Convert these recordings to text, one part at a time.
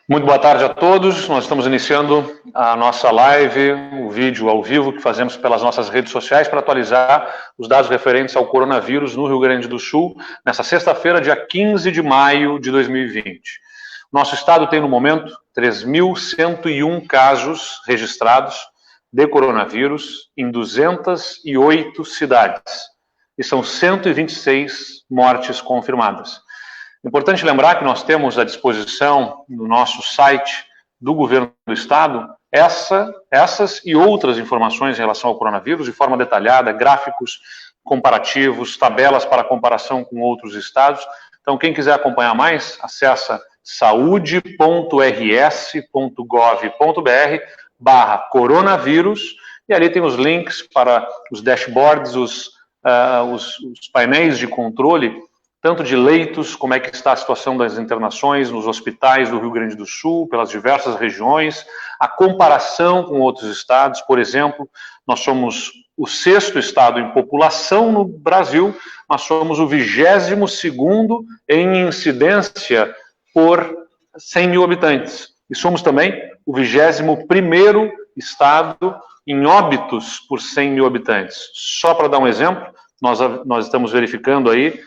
Muito boa tarde a todos. Nós estamos iniciando a nossa live, o vídeo ao vivo que fazemos pelas nossas redes sociais para atualizar os dados referentes ao coronavírus no Rio Grande do Sul, nessa sexta-feira, dia 15 de maio de 2020. Nosso estado tem, no momento, 3.101 casos registrados de coronavírus em 208 cidades. E são 126 mortes confirmadas. Importante lembrar que nós temos à disposição no nosso site do Governo do Estado essas e outras informações em relação ao coronavírus de forma detalhada, gráficos comparativos, tabelas para comparação com outros estados. Então, quem quiser acompanhar mais, acessa saude.rs.gov.br/coronavírus e ali tem os links para os dashboards, os painéis de controle, tanto de leitos, como é que está a situação das internações nos hospitais do Rio Grande do Sul, pelas diversas regiões, a comparação com outros estados. Por exemplo, nós somos o 6º estado em população no Brasil, nós somos o 22º em incidência por 100 mil habitantes. E somos também o 21º estado em óbitos por 100 mil habitantes. Só para dar um exemplo, nós estamos verificando aí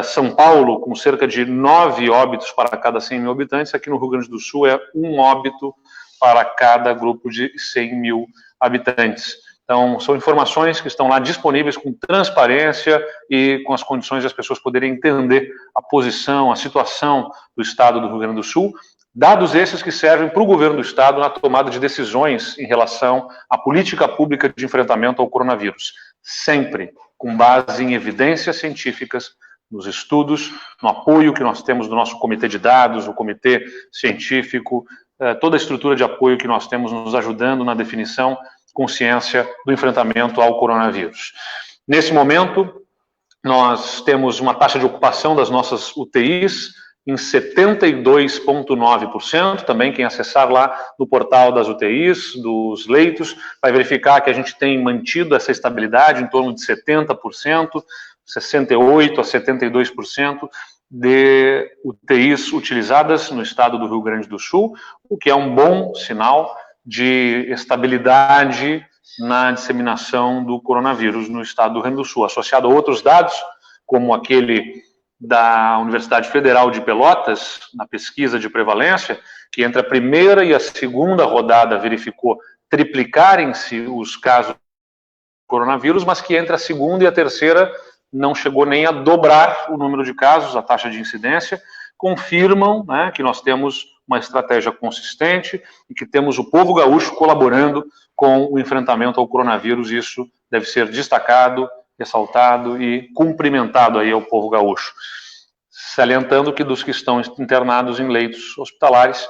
São Paulo, com cerca de 9 óbitos para cada 100 mil habitantes. Aqui no Rio Grande do Sul é 1 óbito para cada grupo de 100 mil habitantes. Então, são informações que estão lá disponíveis com transparência e com as condições de as pessoas poderem entender a posição, a situação do Estado do Rio Grande do Sul, dados esses que servem para o governo do Estado na tomada de decisões em relação à política pública de enfrentamento ao coronavírus. Sempre com base em evidências científicas, nos estudos, no apoio que nós temos do nosso comitê de dados, o comitê científico, toda a estrutura de apoio que nós temos nos ajudando na definição com ciência do enfrentamento ao coronavírus. Nesse momento, nós temos uma taxa de ocupação das nossas UTIs em 72,9%. Também quem acessar lá no portal das UTIs, dos leitos, vai verificar que a gente tem mantido essa estabilidade em torno de 70%, 68% a 72% de UTIs utilizadas no estado do Rio Grande do Sul, o que é um bom sinal de estabilidade na disseminação do coronavírus no estado do Rio Grande do Sul, associado a outros dados, como aquele da Universidade Federal de Pelotas, na pesquisa de prevalência, que entre a primeira e a segunda rodada verificou triplicarem-se os casos de coronavírus, mas que entre a segunda e a terceira não chegou nem a dobrar o número de casos, a taxa de incidência, confirmam, né, que nós temos uma estratégia consistente e que temos o povo gaúcho colaborando com o enfrentamento ao coronavírus. Isso deve ser destacado, ressaltado e cumprimentado aí ao povo gaúcho. Salientando que dos que estão internados em leitos hospitalares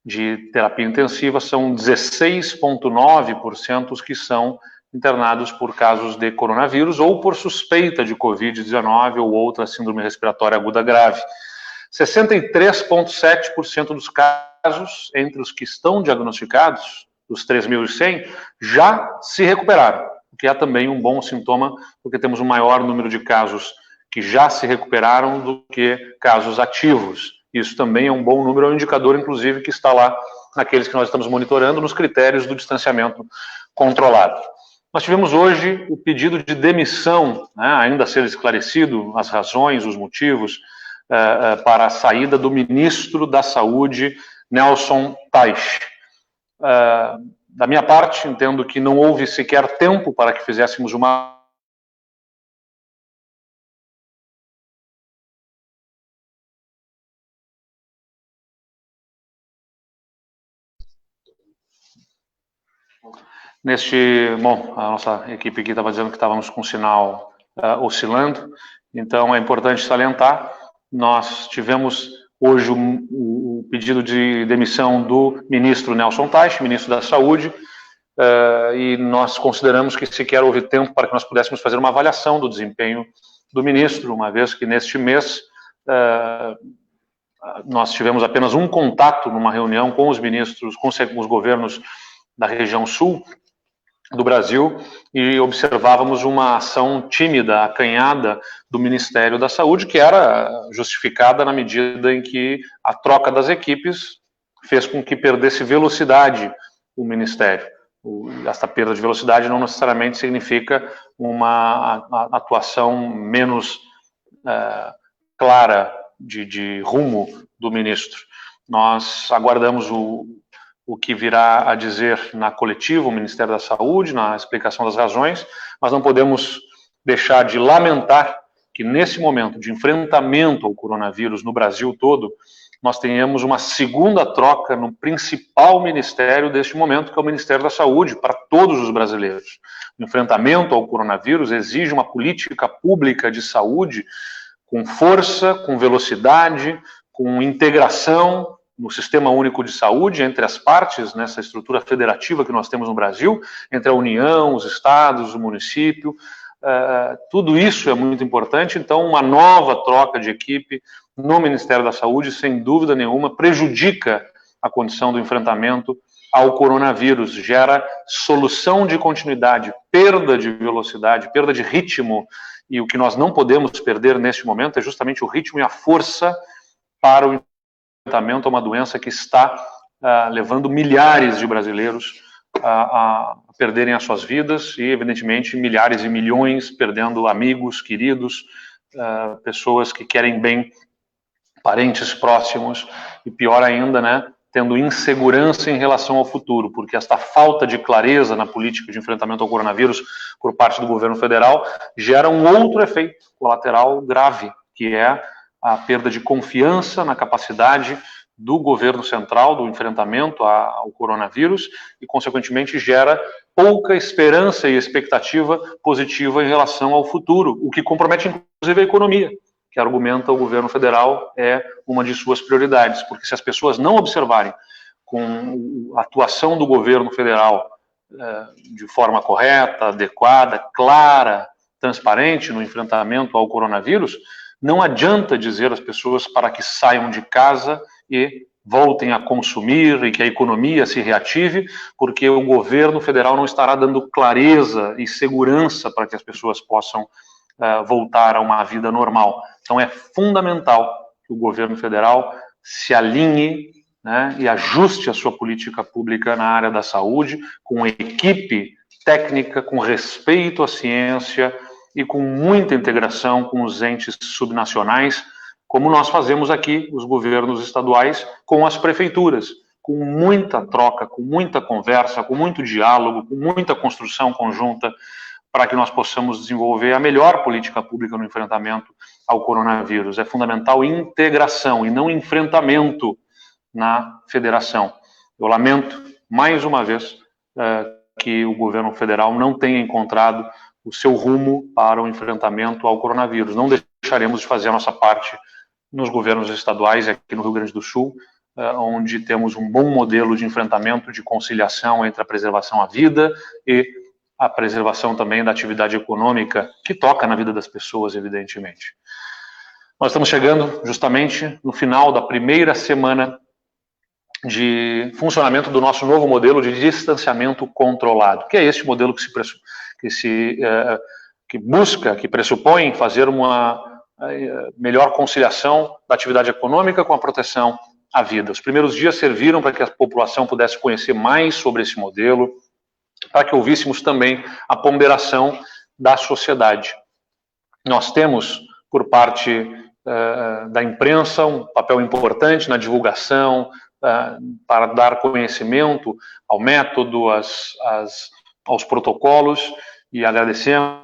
de terapia intensiva, são 16,9% os que são internados por casos de coronavírus ou por suspeita de Covid-19 ou outra síndrome respiratória aguda grave. 63,7% dos casos entre os que estão diagnosticados, dos 3.100, já se recuperaram, o que é também um bom sintoma, porque temos um maior número de casos que já se recuperaram do que casos ativos. Isso também é um bom número, é um indicador, inclusive, que está lá naqueles que nós estamos monitorando, nos critérios do distanciamento controlado. Nós tivemos hoje o pedido de demissão, né, ainda a ser esclarecido as razões, os motivos para a saída do ministro da Saúde, Nelson Teich. Da minha parte, entendo que não houve sequer tempo para que fizéssemos uma bom, a nossa equipe aqui estava dizendo que estávamos com o sinal oscilando, então é importante salientar, nós tivemos hoje o pedido de demissão do ministro Nelson Teich, ministro da Saúde, e nós consideramos que sequer houve tempo para que nós pudéssemos fazer uma avaliação do desempenho do ministro, uma vez que neste mês nós tivemos apenas um contato numa reunião com os ministros, com os governos da região sul do Brasil, e observávamos uma ação tímida, acanhada do Ministério da Saúde, que era justificada na medida em que a troca das equipes fez com que perdesse velocidade o Ministério. Esta perda de velocidade não necessariamente significa uma atuação menos clara de rumo do ministro. Nós aguardamos o que virá a dizer na coletiva o Ministério da Saúde, na explicação das razões, mas não podemos deixar de lamentar que nesse momento de enfrentamento ao coronavírus no Brasil todo, nós tenhamos uma segunda troca no principal ministério deste momento, que é o Ministério da Saúde, para todos os brasileiros. O enfrentamento ao coronavírus exige uma política pública de saúde com força, com velocidade, com integração no Sistema Único de Saúde, entre as partes, nessa estrutura federativa que nós temos no Brasil, entre a União, os estados, o município. Tudo isso é muito importante, então uma nova troca de equipe no Ministério da Saúde, sem dúvida nenhuma, prejudica a condição do enfrentamento ao coronavírus, gera solução de continuidade, perda de velocidade, perda de ritmo, e o que nós não podemos perder neste momento é justamente o ritmo e a força para o enfrentamento a uma doença que está levando milhares de brasileiros a perderem as suas vidas e, evidentemente, milhares e milhões perdendo amigos, queridos, pessoas que querem bem, parentes próximos, e pior ainda, né, tendo insegurança em relação ao futuro, porque esta falta de clareza na política de enfrentamento ao coronavírus por parte do governo federal gera um outro efeito colateral grave, que é a perda de confiança na capacidade do governo central, do enfrentamento ao coronavírus, e, consequentemente, gera pouca esperança e expectativa positiva em relação ao futuro, o que compromete, inclusive, a economia, que argumenta o governo federal é uma de suas prioridades, porque se as pessoas não observarem com a atuação do governo federal de forma correta, adequada, clara, transparente no enfrentamento ao coronavírus, não adianta dizer às pessoas para que saiam de casa e voltem a consumir e que a economia se reative, porque o governo federal não estará dando clareza e segurança para que as pessoas possam voltar a uma vida normal. Então é fundamental que o governo federal se alinhe, né, e ajuste a sua política pública na área da saúde, com equipe técnica, com respeito à ciência e com muita integração com os entes subnacionais, como nós fazemos aqui, os governos estaduais, com as prefeituras, com muita troca, com muita conversa, com muito diálogo, com muita construção conjunta, para que nós possamos desenvolver a melhor política pública no enfrentamento ao coronavírus. É fundamental integração e não enfrentamento na federação. Eu lamento, mais uma vez, que o governo federal não tenha encontrado o seu rumo para o enfrentamento ao coronavírus. Não deixaremos de fazer a nossa parte nos governos estaduais, aqui no Rio Grande do Sul, onde temos um bom modelo de enfrentamento, de conciliação entre a preservação à vida e a preservação também da atividade econômica, que toca na vida das pessoas, evidentemente. Nós estamos chegando justamente no final da primeira semana de funcionamento do nosso novo modelo de distanciamento controlado, que é este modelo que busca, que pressupõe fazer uma melhor conciliação da atividade econômica com a proteção à vida. Os primeiros dias serviram para que a população pudesse conhecer mais sobre esse modelo, para que ouvíssemos também a ponderação da sociedade. Nós temos, por parte da imprensa, um papel importante na divulgação, para dar conhecimento ao método, aos protocolos, e agradecemos,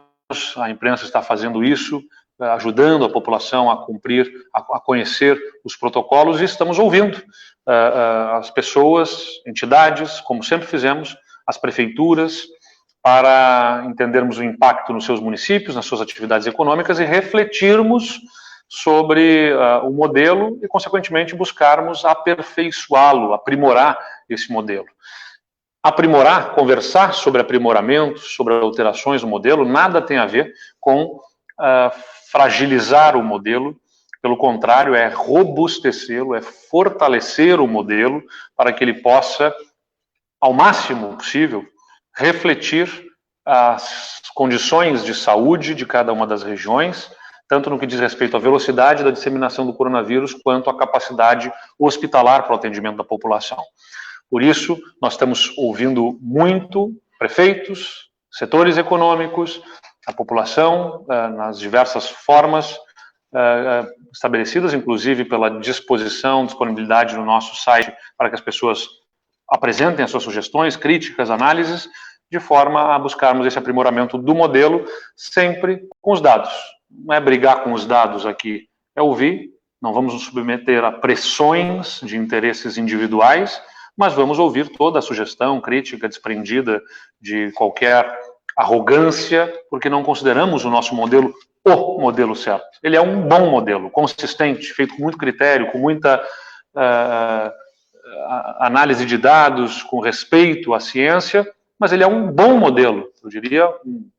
a imprensa está fazendo isso, ajudando a população a cumprir, a conhecer os protocolos, e estamos ouvindo as pessoas, entidades, como sempre fizemos, as prefeituras, para entendermos o impacto nos seus municípios, nas suas atividades econômicas e refletirmos sobre o modelo e, consequentemente, buscarmos aperfeiçoá-lo, aprimorar esse modelo. Aprimorar, conversar sobre aprimoramento, sobre alterações no modelo, nada tem a ver com fragilizar o modelo, pelo contrário, é robustecê-lo, é fortalecer o modelo para que ele possa, ao máximo possível, refletir as condições de saúde de cada uma das regiões tanto no que diz respeito à velocidade da disseminação do coronavírus, quanto à capacidade hospitalar para o atendimento da população. Por isso, nós estamos ouvindo muito prefeitos, setores econômicos, a população, nas diversas formas estabelecidas, inclusive pela disponibilidade no nosso site, para que as pessoas apresentem as suas sugestões, críticas, análises, de forma a buscarmos esse aprimoramento do modelo, sempre com os dados. Não é brigar com os dados aqui, é ouvir, não vamos nos submeter a pressões de interesses individuais, mas vamos ouvir toda a sugestão, crítica desprendida de qualquer arrogância, porque não consideramos o nosso modelo o modelo certo. Ele é um bom modelo, consistente, feito com muito critério, com muita análise de dados, com respeito à ciência, mas ele é um bom modelo, eu diria,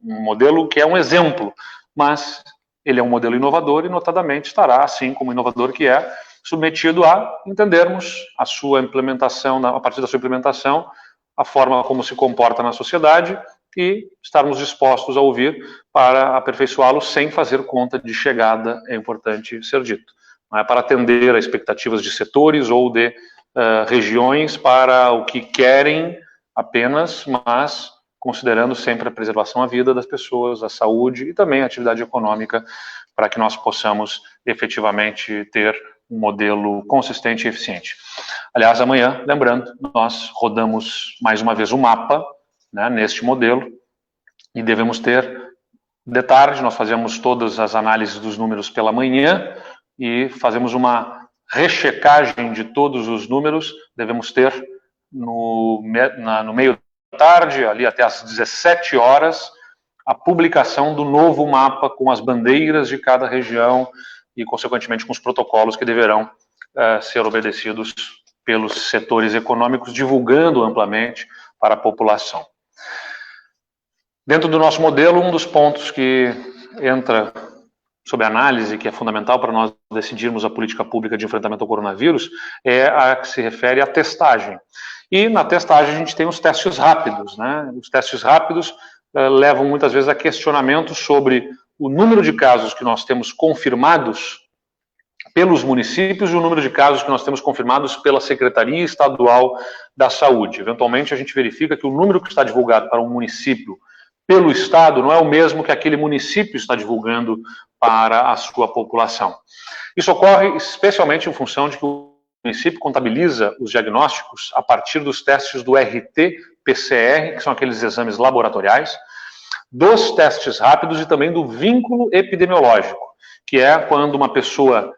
um modelo que é um exemplo, mas ele é um modelo inovador e, notadamente, estará, assim como inovador que é, submetido a entendermos a sua implementação, a partir da sua implementação, a forma como se comporta na sociedade e estarmos dispostos a ouvir para aperfeiçoá-lo sem fazer conta de chegada, é importante ser dito. Não é para atender a expectativas de setores ou de regiões para o que querem apenas, mas considerando sempre a preservação à vida das pessoas, a saúde e também a atividade econômica, para que nós possamos efetivamente ter um modelo consistente e eficiente. Aliás, amanhã, lembrando, nós rodamos mais uma vez o mapa, né, neste modelo, e devemos ter, de tarde, nós fazemos todas as análises dos números pela manhã e fazemos uma rechecagem de todos os números, devemos ter no meio da tarde, ali até às 17 horas, a publicação do novo mapa com as bandeiras de cada região e, consequentemente, com os protocolos que deverão ser obedecidos pelos setores econômicos, divulgando amplamente para a população. Dentro do nosso modelo, um dos pontos que entra sob análise, que é fundamental para nós decidirmos a política pública de enfrentamento ao coronavírus, é a que se refere à testagem. E na testagem a gente tem os testes rápidos, né? Os testes rápidos levam muitas vezes a questionamentos sobre o número de casos que nós temos confirmados pelos municípios e o número de casos que nós temos confirmados pela Secretaria Estadual da Saúde. Eventualmente, a gente verifica que o número que está divulgado para um município pelo Estado não é o mesmo que aquele município está divulgando para a sua população. Isso ocorre especialmente em função de que o município contabiliza os diagnósticos a partir dos testes do RT-PCR, que são aqueles exames laboratoriais, dos testes rápidos e também do vínculo epidemiológico, que é quando uma pessoa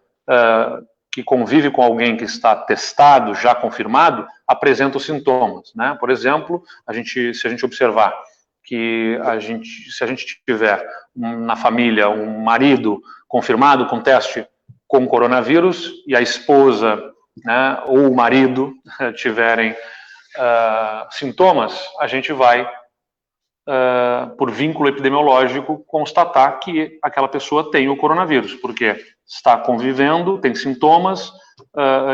que convive com alguém que está testado, já confirmado, apresenta os sintomas, né? Por exemplo, se a gente observar que se a gente tiver na família um marido confirmado com teste com coronavírus e a esposa, né, ou o marido tiverem sintomas, a gente vai, por vínculo epidemiológico, constatar que aquela pessoa tem o coronavírus, porque está convivendo, tem sintomas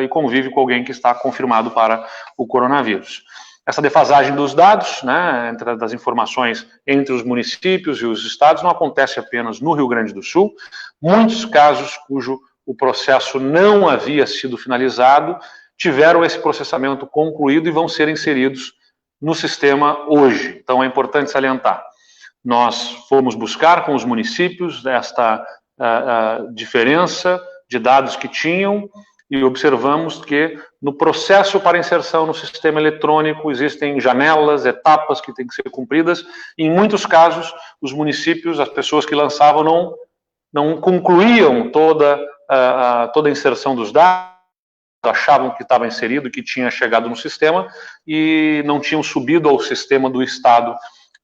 e convive com alguém que está confirmado para o coronavírus. Essa defasagem dos dados, né, das informações entre os municípios e os estados, não acontece apenas no Rio Grande do Sul. Muitos casos cujo o processo não havia sido finalizado tiveram esse processamento concluído e vão ser inseridos no sistema hoje. Então, é importante salientar. Nós fomos buscar com os municípios esta diferença de dados que tinham e observamos que no processo para inserção no sistema eletrônico existem janelas, etapas que têm que ser cumpridas. E, em muitos casos, os municípios, as pessoas que lançavam, não concluíam toda a inserção dos dados, achavam que estava inserido, que tinha chegado no sistema e não tinham subido ao sistema do Estado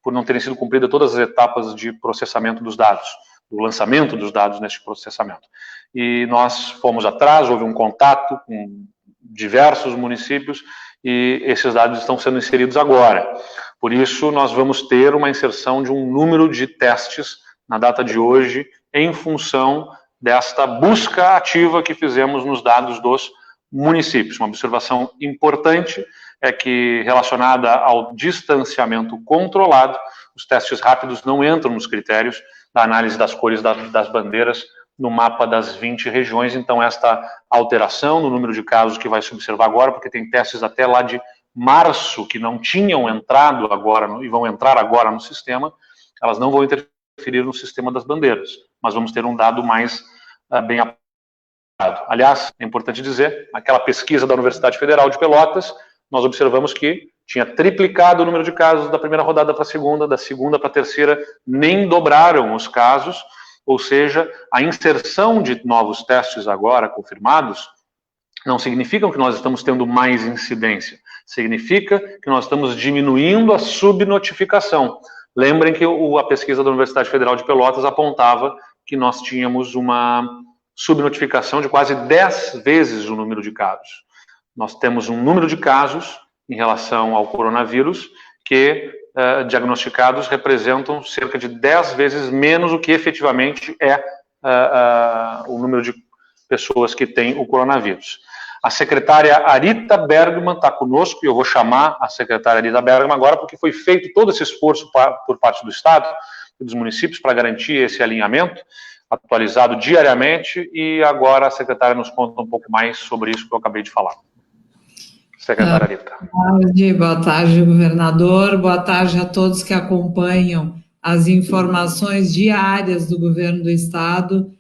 por não terem sido cumpridas todas as etapas de processamento dos dados, do lançamento dos dados neste processamento. E nós fomos atrás, houve um contato com diversos municípios e esses dados estão sendo inseridos agora. Por isso, nós vamos ter uma inserção de um número de testes na data de hoje em função desta busca ativa que fizemos nos dados dos municípios. Uma observação importante é que, relacionada ao distanciamento controlado, os testes rápidos não entram nos critérios da análise das cores das bandeiras no mapa das 20 regiões. Então, esta alteração no número de casos que vai se observar agora, porque tem testes até lá de março que não tinham entrado agora e vão entrar agora no sistema, elas não vão interferir no sistema das bandeiras, mas vamos ter um dado mais bem apurado. Aliás, é importante dizer, aquela pesquisa da Universidade Federal de Pelotas, nós observamos que tinha triplicado o número de casos da primeira rodada para a segunda, da segunda para a terceira, nem dobraram os casos, ou seja, a inserção de novos testes agora confirmados não significa que nós estamos tendo mais incidência, significa que nós estamos diminuindo a subnotificação. Lembrem que a pesquisa da Universidade Federal de Pelotas apontava que nós tínhamos uma subnotificação de quase 10 vezes o número de casos. Nós temos um número de casos em relação ao coronavírus que diagnosticados representam cerca de 10 vezes menos do que efetivamente é o número de pessoas que têm o coronavírus. A secretária Arita Bergman está conosco, e eu vou chamar a secretária Arita Bergman agora, porque foi feito todo esse esforço por parte do Estado e dos municípios para garantir esse alinhamento, atualizado diariamente, e agora a secretária nos conta um pouco mais sobre isso que eu acabei de falar. Secretária Arita. Boa tarde, governador. Boa tarde a todos que acompanham as informações diárias do governo do Estado.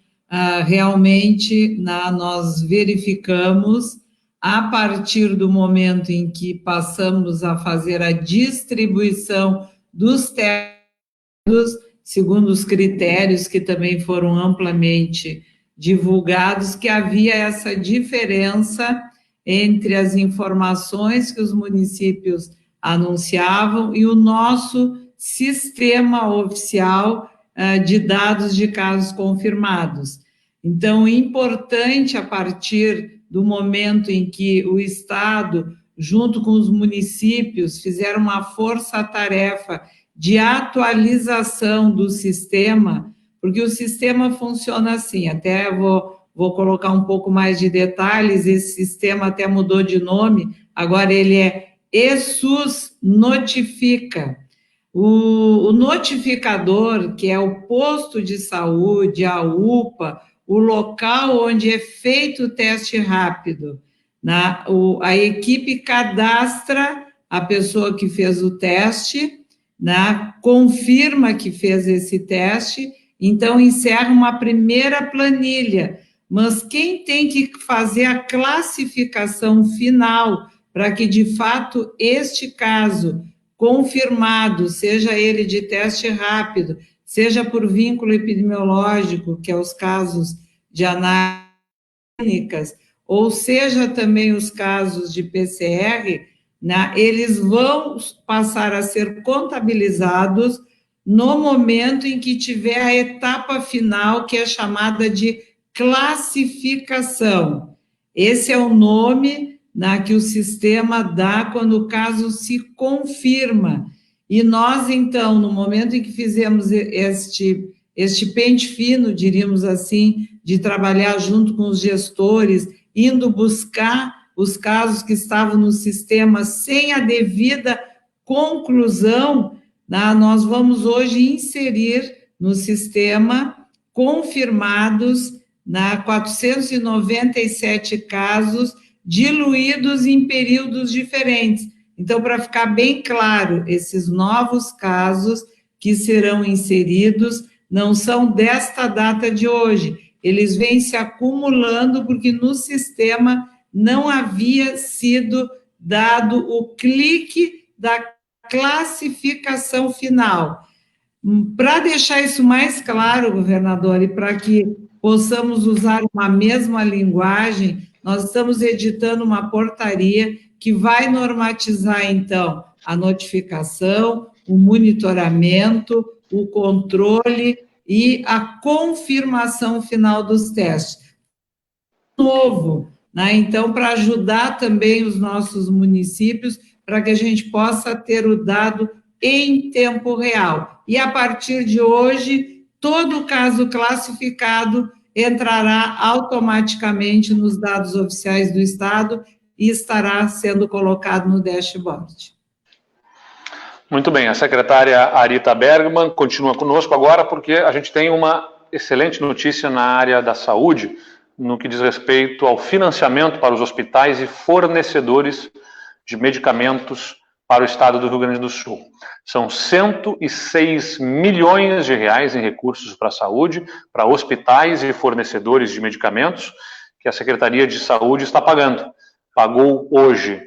Realmente, nós verificamos, a partir do momento em que passamos a fazer a distribuição dos testes, segundo os critérios que também foram amplamente divulgados, que havia essa diferença entre as informações que os municípios anunciavam e o nosso sistema oficial de dados de casos confirmados. Então, é importante, a partir do momento em que o Estado, junto com os municípios, fizeram uma força-tarefa de atualização do sistema, porque o sistema funciona assim, até vou colocar um pouco mais de detalhes, esse sistema até mudou de nome, agora ele é ESUS Notifica. O notificador, que é o posto de saúde, a UPA, o local onde é feito o teste rápido, a equipe cadastra a pessoa que fez o teste, confirma que fez esse teste, então encerra uma primeira planilha, mas quem tem que fazer a classificação final para que, de fato, este caso confirmado, seja ele de teste rápido, seja por vínculo epidemiológico, que é os casos de análises, ou seja também os casos de PCR, eles vão passar a ser contabilizados no momento em que tiver a etapa final, que é chamada de classificação. Esse é o nome que o sistema dá quando o caso se confirma. E nós, então, no momento em que fizemos este pente fino, diríamos assim, de trabalhar junto com os gestores, indo buscar os casos que estavam no sistema sem a devida conclusão, nós vamos hoje inserir no sistema confirmados 497 casos diluídos em períodos diferentes. Então, para ficar bem claro, esses novos casos que serão inseridos não são desta data de hoje, eles vêm se acumulando porque no sistema não havia sido dado o clique da classificação final. Para deixar isso mais claro, governador, e para que possamos usar uma mesma linguagem, nós estamos editando uma portaria que vai normatizar, então, a notificação, o monitoramento, o controle e a confirmação final dos testes. Novo, então, para ajudar também os nossos municípios, para que a gente possa ter o dado em tempo real. E, a partir de hoje, todo caso classificado entrará automaticamente nos dados oficiais do Estado e estará sendo colocado no dashboard. Muito bem, a secretária Arita Bergman continua conosco agora, porque a gente tem uma excelente notícia na área da saúde, no que diz respeito ao financiamento para os hospitais e fornecedores de medicamentos para o estado do Rio Grande do Sul. São 106 milhões de reais em recursos para a saúde, para hospitais e fornecedores de medicamentos, que a Secretaria de Saúde está pagando. Pagou hoje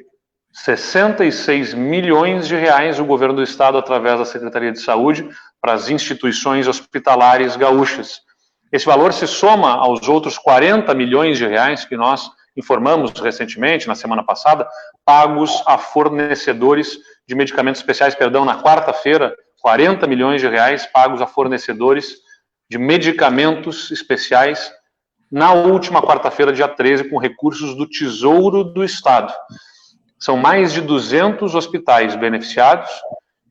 66 milhões de reais o governo do estado, através da Secretaria de Saúde, para as instituições hospitalares gaúchas. Esse valor se soma aos outros 40 milhões de reais que nós informamos recentemente, na semana passada, pagos a fornecedores de medicamentos especiais, na quarta-feira, 40 milhões de reais pagos a fornecedores de medicamentos especiais, na última quarta-feira, dia 13, com recursos do Tesouro do Estado. São mais de 200 hospitais beneficiados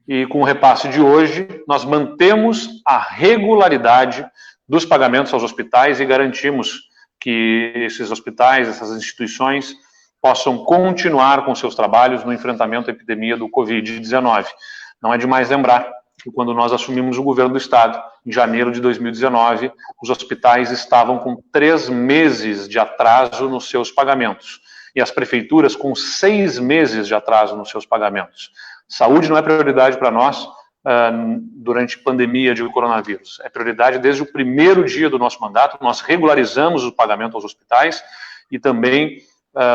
e, com o repasse de hoje, nós mantemos a regularidade dos pagamentos aos hospitais e garantimos que esses hospitais, essas instituições, possam continuar com seus trabalhos no enfrentamento à epidemia do Covid-19. Não é demais lembrar que, quando nós assumimos o governo do estado, em janeiro de 2019, os hospitais estavam com 3 meses de atraso nos seus pagamentos, e as prefeituras com 6 meses de atraso nos seus pagamentos. Saúde não é prioridade para nós durante a pandemia de coronavírus. É prioridade desde o primeiro dia do nosso mandato. Nós regularizamos o pagamento aos hospitais e também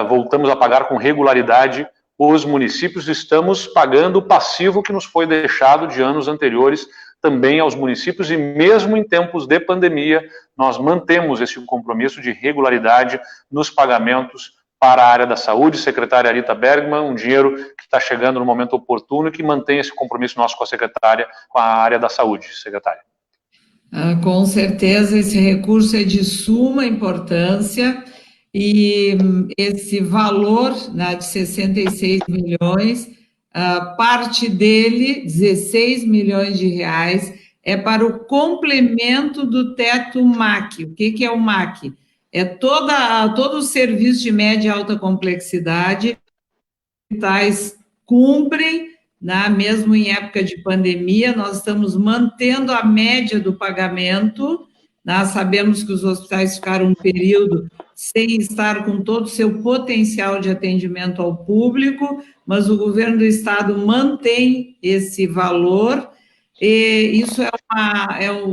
voltamos a pagar com regularidade os municípios. Estamos pagando o passivo que nos foi deixado de anos anteriores também aos municípios, e mesmo em tempos de pandemia, nós mantemos esse compromisso de regularidade nos pagamentos para a área da saúde. Secretária Arita Bergman, um dinheiro que está chegando no momento oportuno e que mantém esse compromisso nosso com a secretária, com a área da saúde. Secretária. Com certeza, esse recurso é de suma importância, e esse valor, né, de 66 milhões, parte dele, 16 milhões de reais, é para o complemento do teto MAC. O que é o MAC? É todo o serviço de média e alta complexidade, hospitais cumprem, né, mesmo em época de pandemia. Nós estamos mantendo a média do pagamento. Nós sabemos que os hospitais ficaram um período sem estar com todo o seu potencial de atendimento ao público, mas o governo do estado mantém esse valor, e isso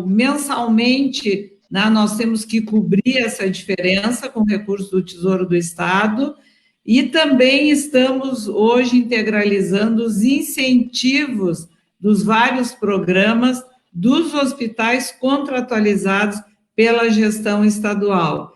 mensalmente, né, nós temos que cobrir essa diferença com recursos do Tesouro do Estado, e também estamos hoje integralizando os incentivos dos vários programas dos hospitais contratualizados pela gestão estadual.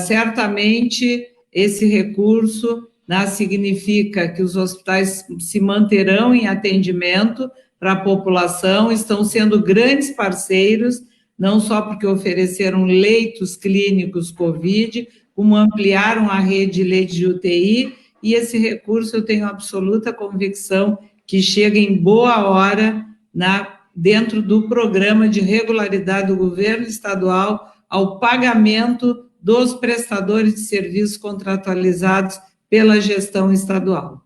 Certamente, esse recurso, né, significa que os hospitais se manterão em atendimento para a população, estão sendo grandes parceiros, não só porque ofereceram leitos clínicos COVID, como ampliaram a rede de leitos de UTI, e esse recurso eu tenho absoluta convicção que chega em boa hora dentro do programa de regularidade do governo estadual ao pagamento dos prestadores de serviços contratualizados pela gestão estadual.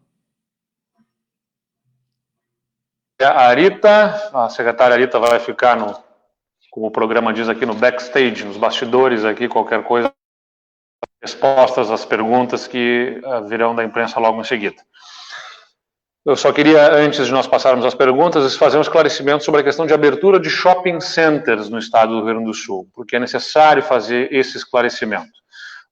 A secretária Arita vai ficar, como o programa diz aqui, no backstage, nos bastidores aqui, qualquer coisa, respostas às perguntas que virão da imprensa logo em seguida. Eu só queria, antes de nós passarmos às perguntas, fazer um esclarecimento sobre a questão de abertura de shopping centers no estado do Rio Grande do Sul, porque é necessário fazer esse esclarecimento.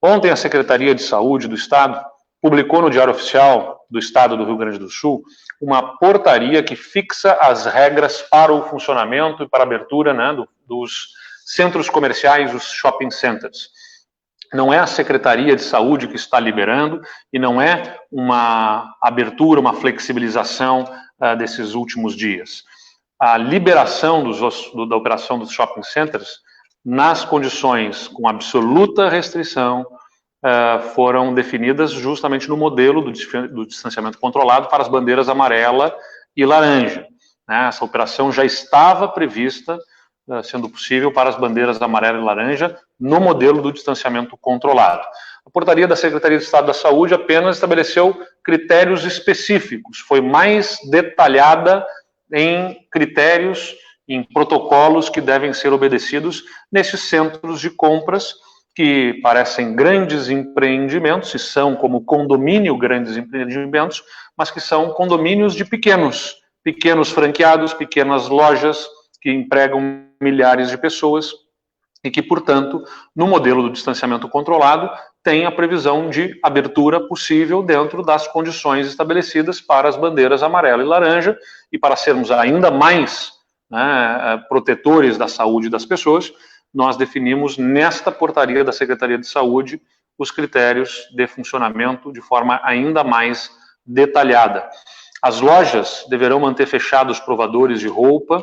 Ontem, a Secretaria de Saúde do Estado publicou no Diário Oficial do Estado do Rio Grande do Sul uma portaria que fixa as regras para o funcionamento e para a abertura, né, dos centros comerciais, os shopping centers. Não é a Secretaria de Saúde que está liberando, e não é uma abertura, uma flexibilização desses últimos dias. A liberação da operação dos shopping centers, nas condições com absoluta restrição, foram definidas justamente no modelo do distanciamento controlado para as bandeiras amarela e laranja. Essa operação já estava prevista, sendo possível, para as bandeiras amarela e laranja, no modelo do distanciamento controlado. A portaria da Secretaria de Estado da Saúde apenas estabeleceu critérios específicos, foi mais detalhada em critérios em protocolos que devem ser obedecidos nesses centros de compras, que parecem grandes empreendimentos, e são como condomínio grandes empreendimentos, mas que são condomínios de pequenos franqueados, pequenas lojas que empregam milhares de pessoas e que, portanto, no modelo do distanciamento controlado, tem a previsão de abertura possível dentro das condições estabelecidas para as bandeiras amarela e laranja, e para sermos ainda mais protetores da saúde das pessoas, nós definimos nesta portaria da Secretaria de Saúde os critérios de funcionamento de forma ainda mais detalhada. As lojas deverão manter fechados os provadores de roupa,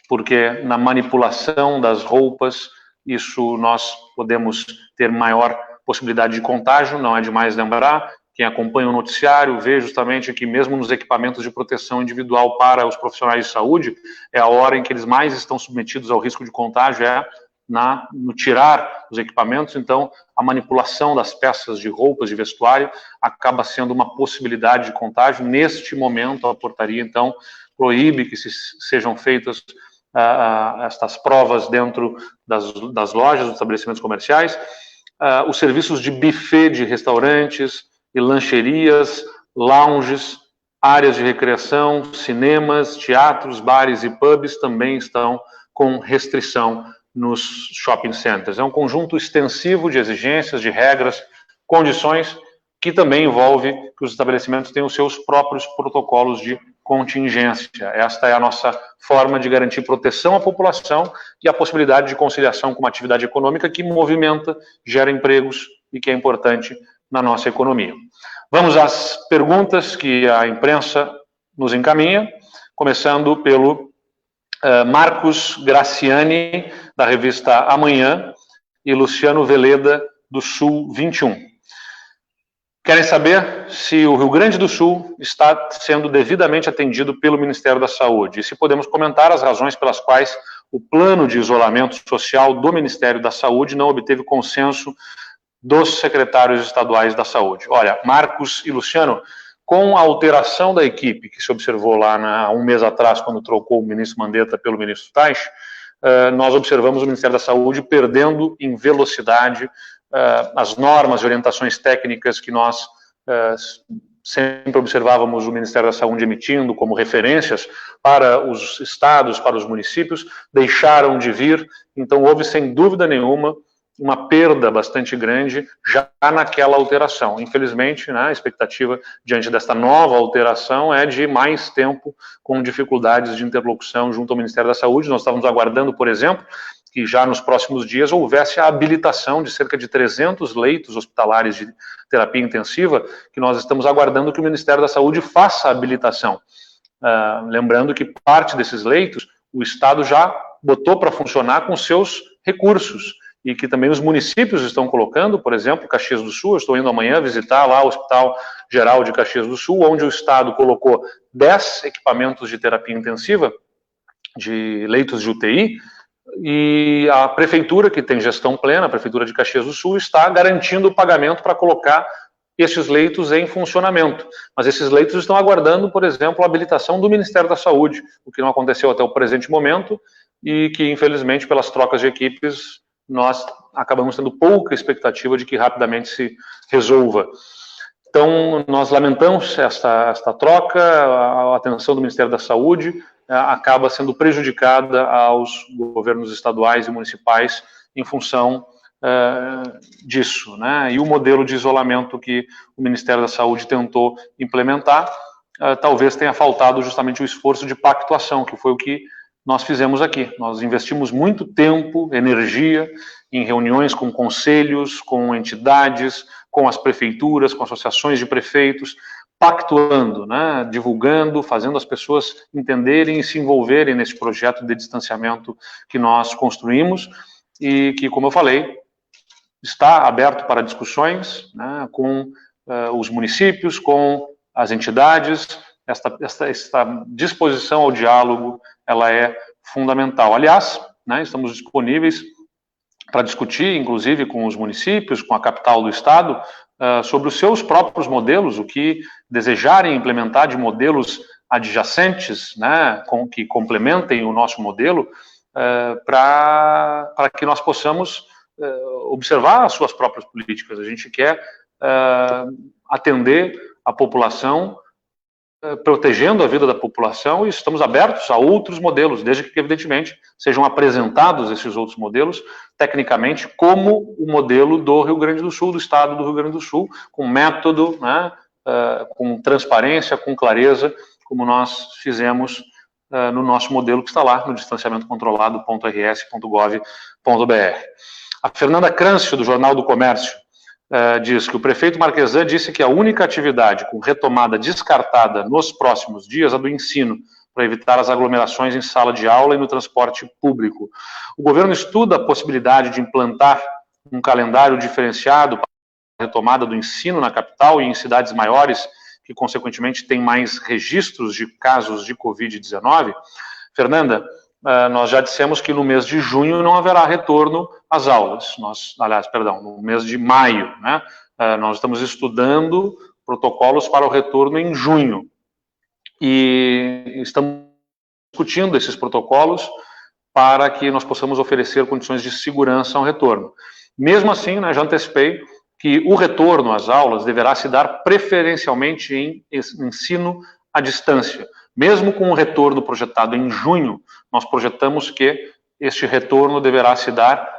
porque na manipulação das roupas, isso nós podemos ter maior possibilidade de contágio. Não é demais lembrar, quem acompanha o noticiário vê justamente que mesmo nos equipamentos de proteção individual para os profissionais de saúde, é a hora em que eles mais estão submetidos ao risco de contágio, no tirar os equipamentos. Então, a manipulação das peças de roupas, de vestuário, acaba sendo uma possibilidade de contágio. Neste momento, a portaria, então, proíbe que sejam feitas estas provas dentro das lojas, dos estabelecimentos comerciais. Os serviços de buffet de restaurantes e lancherias, lounges, áreas de recreação, cinemas, teatros, bares e pubs também estão com restrição nos shopping centers. É um conjunto extensivo de exigências, de regras, condições, que também envolve que os estabelecimentos tenham os seus próprios protocolos de contingência. Esta é a nossa forma de garantir proteção à população e a possibilidade de conciliação com uma atividade econômica que movimenta, gera empregos e que é importante na nossa economia. Vamos às perguntas que a imprensa nos encaminha, começando pelo Marcos Graciani, da revista Amanhã, e Luciano Veleda, do Sul 21. Querem saber se o Rio Grande do Sul está sendo devidamente atendido pelo Ministério da Saúde e se podemos comentar as razões pelas quais o plano de isolamento social do Ministério da Saúde não obteve consenso dos secretários estaduais da saúde. Olha, Marcos e Luciano, com a alteração da equipe que se observou lá há um mês atrás, quando trocou o ministro Mandetta pelo ministro Tais, nós observamos o Ministério da Saúde perdendo em velocidade as normas e orientações técnicas que nós sempre observávamos o Ministério da Saúde emitindo como referências para os estados, para os municípios, deixaram de vir. Então houve, sem dúvida nenhuma, uma perda bastante grande já naquela alteração. Infelizmente, a expectativa diante desta nova alteração é de mais tempo com dificuldades de interlocução junto ao Ministério da Saúde. Nós estávamos aguardando, por exemplo, que já nos próximos dias houvesse a habilitação de cerca de 300 leitos hospitalares de terapia intensiva, que nós estamos aguardando que o Ministério da Saúde faça a habilitação. Lembrando que parte desses leitos o Estado já botou para funcionar com seus recursos, e que também os municípios estão colocando. Por exemplo, Caxias do Sul, eu estou indo amanhã visitar lá o Hospital Geral de Caxias do Sul, onde o Estado colocou 10 equipamentos de terapia intensiva, de leitos de UTI, e a Prefeitura, que tem gestão plena, a Prefeitura de Caxias do Sul, está garantindo o pagamento para colocar esses leitos em funcionamento. Mas esses leitos estão aguardando, por exemplo, a habilitação do Ministério da Saúde, o que não aconteceu até o presente momento, e que, infelizmente, pelas trocas de equipes, nós acabamos tendo pouca expectativa de que rapidamente se resolva. Então, nós lamentamos esta troca, a atenção do Ministério da Saúde acaba sendo prejudicada aos governos estaduais e municipais em função disso, E o modelo de isolamento que o Ministério da Saúde tentou implementar, talvez tenha faltado justamente o esforço de pactuação, que foi o que nós fizemos aqui. Nós investimos muito tempo, energia, em reuniões com conselhos, com entidades, com as prefeituras, com associações de prefeitos, pactuando, divulgando, fazendo as pessoas entenderem e se envolverem nesse projeto de distanciamento que nós construímos e que, como eu falei, está aberto para discussões com os municípios, com as entidades. Esta disposição ao diálogo, ela é fundamental. Aliás, estamos disponíveis para discutir, inclusive com os municípios, com a capital do estado, sobre os seus próprios modelos, o que desejarem implementar de modelos adjacentes, né, que complementem o nosso modelo, para que nós possamos observar as suas próprias políticas. A gente quer atender a população, protegendo a vida da população, e estamos abertos a outros modelos, desde que, evidentemente, sejam apresentados esses outros modelos, tecnicamente, como o modelo do Rio Grande do Sul, do estado do Rio Grande do Sul, com método, né, com transparência, com clareza, como nós fizemos no nosso modelo que está lá, no distanciamentocontrolado.rs.gov.br. A Fernanda Crâncio, do Jornal do Comércio, diz que o prefeito Marquesan disse que a única atividade com retomada descartada nos próximos dias é a do ensino, para evitar as aglomerações em sala de aula e no transporte público. O governo estuda a possibilidade de implantar um calendário diferenciado para a retomada do ensino na capital e em cidades maiores, que consequentemente têm mais registros de casos de Covid-19. Fernanda, nós já dissemos que no mês de junho não haverá retorno às aulas. No mês de maio, né? Nós estamos estudando protocolos para o retorno em junho. E estamos discutindo esses protocolos para que nós possamos oferecer condições de segurança ao retorno. Mesmo assim, né, já antecipei que o retorno às aulas deverá se dar preferencialmente em ensino à distância. Mesmo com o retorno projetado em junho, nós projetamos que este retorno deverá se dar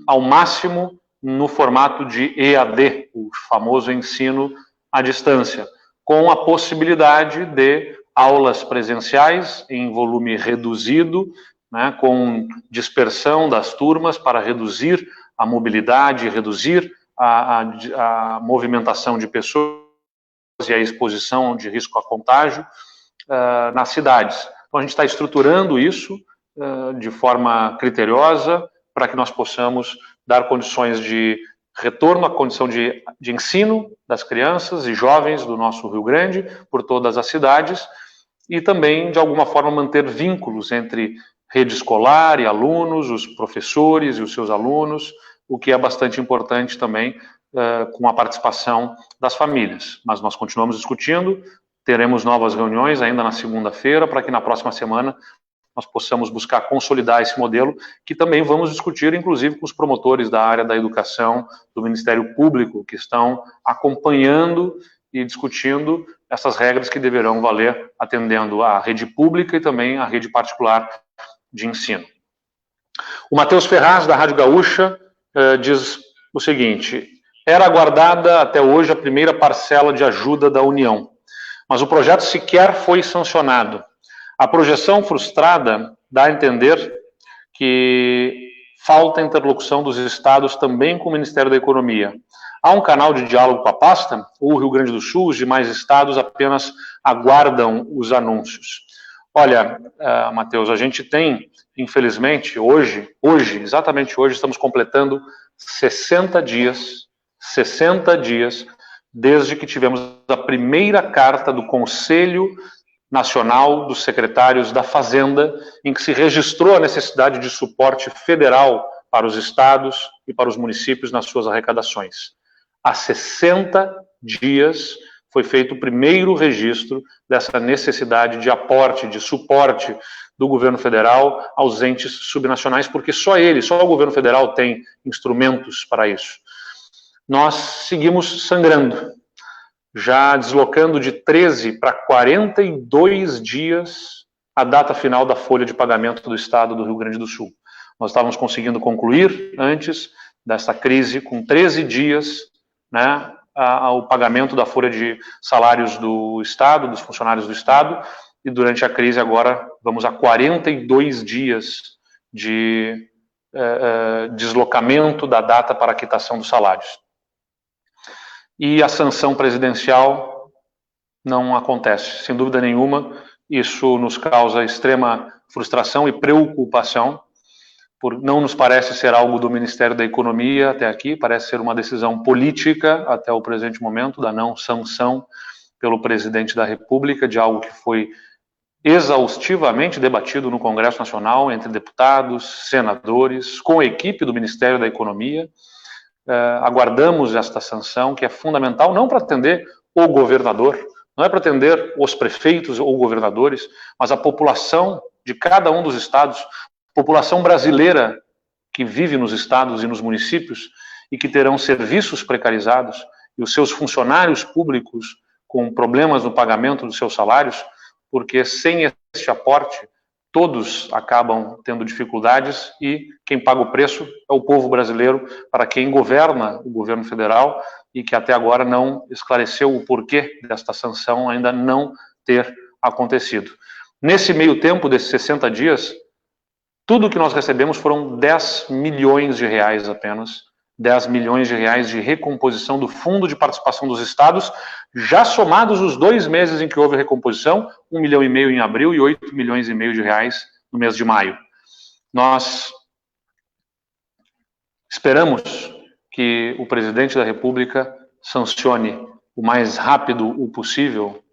ao máximo no formato de EAD, o famoso ensino à distância, com a possibilidade de aulas presenciais em volume reduzido, né, com dispersão das turmas para reduzir a mobilidade, reduzir a movimentação de pessoas e a exposição de risco a contágio nas cidades. Então, a gente está estruturando isso de forma criteriosa para que nós possamos dar condições de retorno à condição de ensino das crianças e jovens do nosso Rio Grande por todas as cidades e também, de alguma forma, manter vínculos entre rede escolar e alunos, os professores e os seus alunos, o que é bastante importante também com a participação das famílias. Mas nós continuamos discutindo, teremos novas reuniões ainda na segunda-feira, para que na próxima semana nós possamos buscar consolidar esse modelo, que também vamos discutir, inclusive, com os promotores da área da educação, do Ministério Público, que estão acompanhando e discutindo essas regras que deverão valer atendendo à rede pública e também à rede particular de ensino. O Matheus Ferraz, da Rádio Gaúcha, diz o seguinte: era aguardada até hoje a primeira parcela de ajuda da União, mas o projeto sequer foi sancionado. A projeção frustrada dá a entender que falta interlocução dos estados também com o Ministério da Economia. Há um canal de diálogo com a pasta? Ou o Rio Grande do Sul, os demais estados apenas aguardam os anúncios? Olha, Matheus, a gente tem, infelizmente, exatamente hoje, estamos completando 60 dias desde que tivemos a primeira carta do Conselho Nacional dos Secretários da Fazenda, em que se registrou a necessidade de suporte federal para os estados e para os municípios nas suas arrecadações. Há 60 dias foi feito o primeiro registro dessa necessidade de aporte, de suporte do governo federal aos entes subnacionais, porque só o governo federal tem instrumentos para isso. Nós seguimos sangrando, já deslocando de 13 para 42 dias a data final da folha de pagamento do Estado do Rio Grande do Sul. Nós estávamos conseguindo concluir, antes dessa crise, com 13 dias, né, o pagamento da folha de salários do Estado, dos funcionários do Estado, e durante a crise agora vamos a 42 dias de deslocamento da data para a quitação dos salários. E a sanção presidencial não acontece, sem dúvida nenhuma. Isso nos causa extrema frustração e preocupação, não nos parece ser algo do Ministério da Economia até aqui, parece ser uma decisão política até o presente momento, da não sanção pelo presidente da República, de algo que foi exaustivamente debatido no Congresso Nacional, entre deputados, senadores, com a equipe do Ministério da Economia. Aguardamos esta sanção, que é fundamental, não para atender o governador, não é para atender os prefeitos ou governadores, mas a população de cada um dos estados, população brasileira que vive nos estados e nos municípios e que terão serviços precarizados e os seus funcionários públicos com problemas no pagamento dos seus salários, porque sem esse aporte, todos acabam tendo dificuldades e quem paga o preço é o povo brasileiro, para quem governa o governo federal e que até agora não esclareceu o porquê desta sanção ainda não ter acontecido. Nesse meio tempo, desses 60 dias, tudo que nós recebemos foram 10 milhões de reais apenas, 10 milhões de reais de recomposição do Fundo de Participação dos Estados, já somados os 2 meses em que houve recomposição, 1,5 milhão em abril e 8 milhões e meio de reais no mês de maio. Nós esperamos que o presidente da República sancione o mais rápido o possível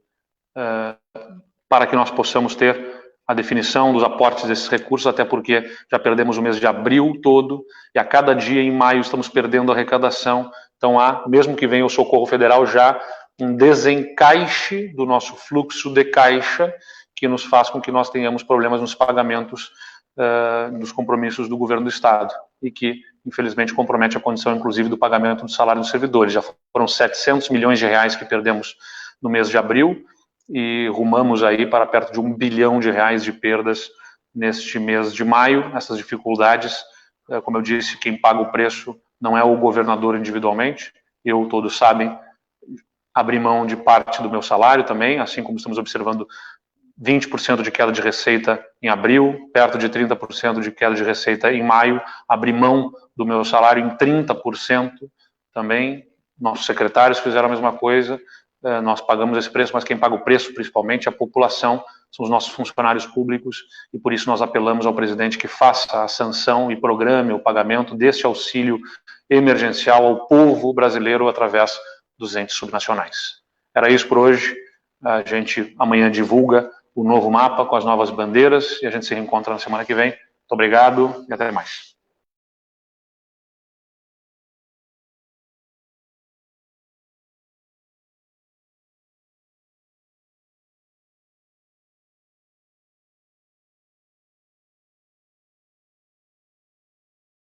para que nós possamos ter a definição dos aportes desses recursos, até porque já perdemos o mês de abril todo, e a cada dia em maio estamos perdendo a arrecadação. Então há, mesmo que venha o socorro federal, já um desencaixe do nosso fluxo de caixa, que nos faz com que nós tenhamos problemas nos pagamentos dos compromissos do governo do Estado, e que, infelizmente, compromete a condição, inclusive, do pagamento do salário dos servidores. Já foram 700 milhões de reais que perdemos no mês de abril, e rumamos aí para perto de 1 bilhão de reais de perdas neste mês de maio. Essas dificuldades, como eu disse, quem paga o preço não é o governador individualmente, eu, todos sabem, abri mão de parte do meu salário também, assim como estamos observando 20% de queda de receita em abril, perto de 30% de queda de receita em maio, abri mão do meu salário em 30% também, nossos secretários fizeram a mesma coisa. Nós pagamos esse preço, mas quem paga o preço, principalmente, é a população, são os nossos funcionários públicos, e por isso nós apelamos ao presidente que faça a sanção e programe o pagamento deste auxílio emergencial ao povo brasileiro através dos entes subnacionais. Era isso por hoje. A gente amanhã divulga o novo mapa com as novas bandeiras e a gente se reencontra na semana que vem. Muito obrigado e até mais.